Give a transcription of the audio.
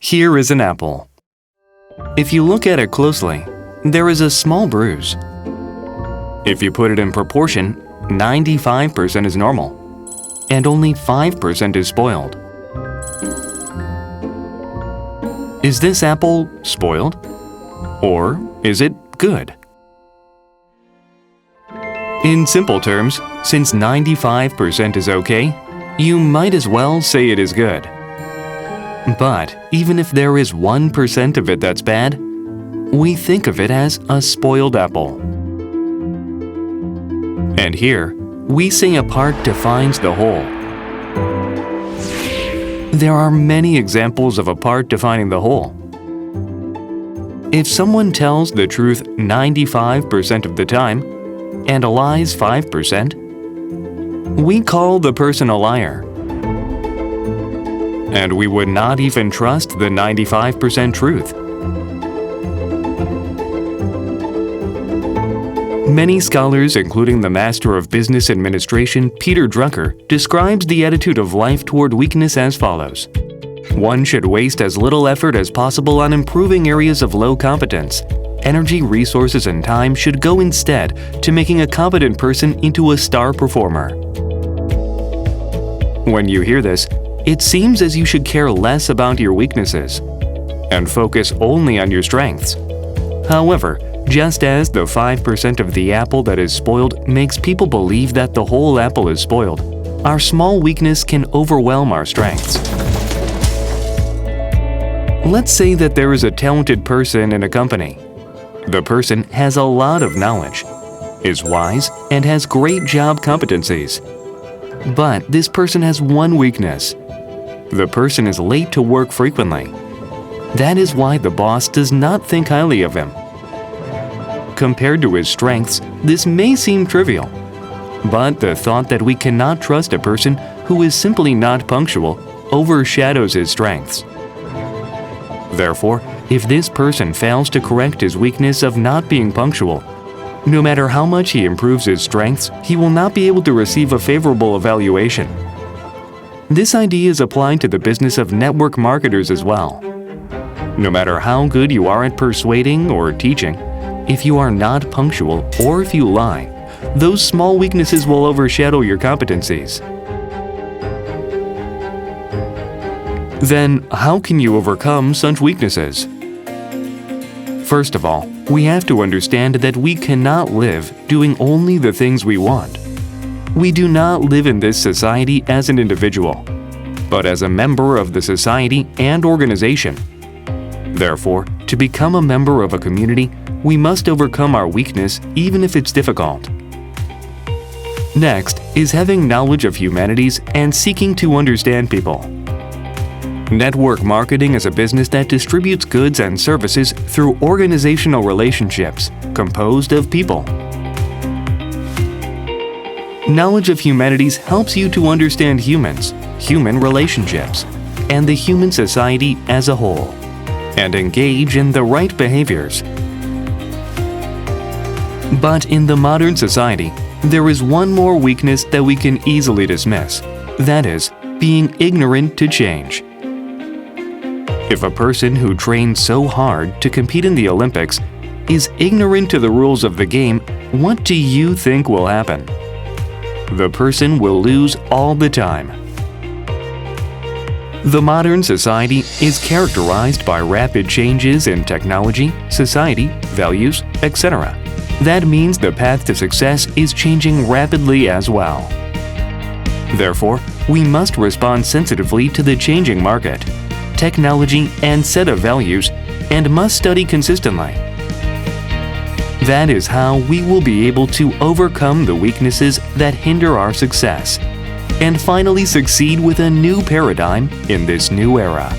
Here is an apple. If you look at it closely, there is a small bruise. If you put it in proportion, 95% is normal, and only 5% is spoiled. Is this apple spoiled? Or is it good? In simple terms, since 95% is okay, you might as well say it is good. But even if there is 1% of it that's bad, we think of it as a spoiled apple. And here, we say a part defines the whole. There are many examples of a part defining the whole. If someone tells the truth 95% of the time and lies 5%, we call the person a liar. And we would not even trust the 95% truth. Many scholars, including the Master of Business Administration, Peter Drucker, describes the attitude of life toward weakness as follows. One should waste as little effort as possible on improving areas of low competence. Energy, resources, and time should go instead to making a competent person into a star performer. When you hear this, it seems as you should care less about your weaknesses and focus only on your strengths. However, just as the 5% of the apple that is spoiled makes people believe that the whole apple is spoiled, our small weakness can overwhelm our strengths. Let's say that there is a talented person in a company. The person has a lot of knowledge, is wise, and has great job competencies. But this person has one weakness. The person is late to work frequently. That is why the boss does not think highly of him. Compared to his strengths, this may seem trivial. But the thought that we cannot trust a person who is simply not punctual overshadows his strengths. Therefore, if this person fails to correct his weakness of not being punctual, no matter how much he improves his strengths, he will not be able to receive a favorable evaluation. This idea is applied to the business of network marketers as well. No matter how good you are at persuading or teaching, if you are not punctual or if you lie, those small weaknesses will overshadow your competencies. Then, how can you overcome such weaknesses? First of all, we have to understand that we cannot live doing only the things we want. We do not live in this society as an individual, but as a member of the society and organization. Therefore, to become a member of a community, we must overcome our weakness even if it's difficult. Next is having knowledge of humanities and seeking to understand people. Network marketing is a business that distributes goods and services through organizational relationships composed of people. Knowledge of humanities helps you to understand humans, human relationships, and the human society as a whole, and engage in the right behaviors. But in the modern society, there is one more weakness that we can easily dismiss. That is, being ignorant to change. If a person who trained so hard to compete in the Olympics is ignorant to the rules of the game, what do you think will happen? The person will lose all the time. The modern society is characterized by rapid changes in technology, society, values, etc. That means the path to success is changing rapidly as well. Therefore, we must respond sensitively to the changing market, technology, and set of values, and must study consistently. That is how we will be able to overcome the weaknesses that hinder our success, and finally succeed with a new paradigm in this new era.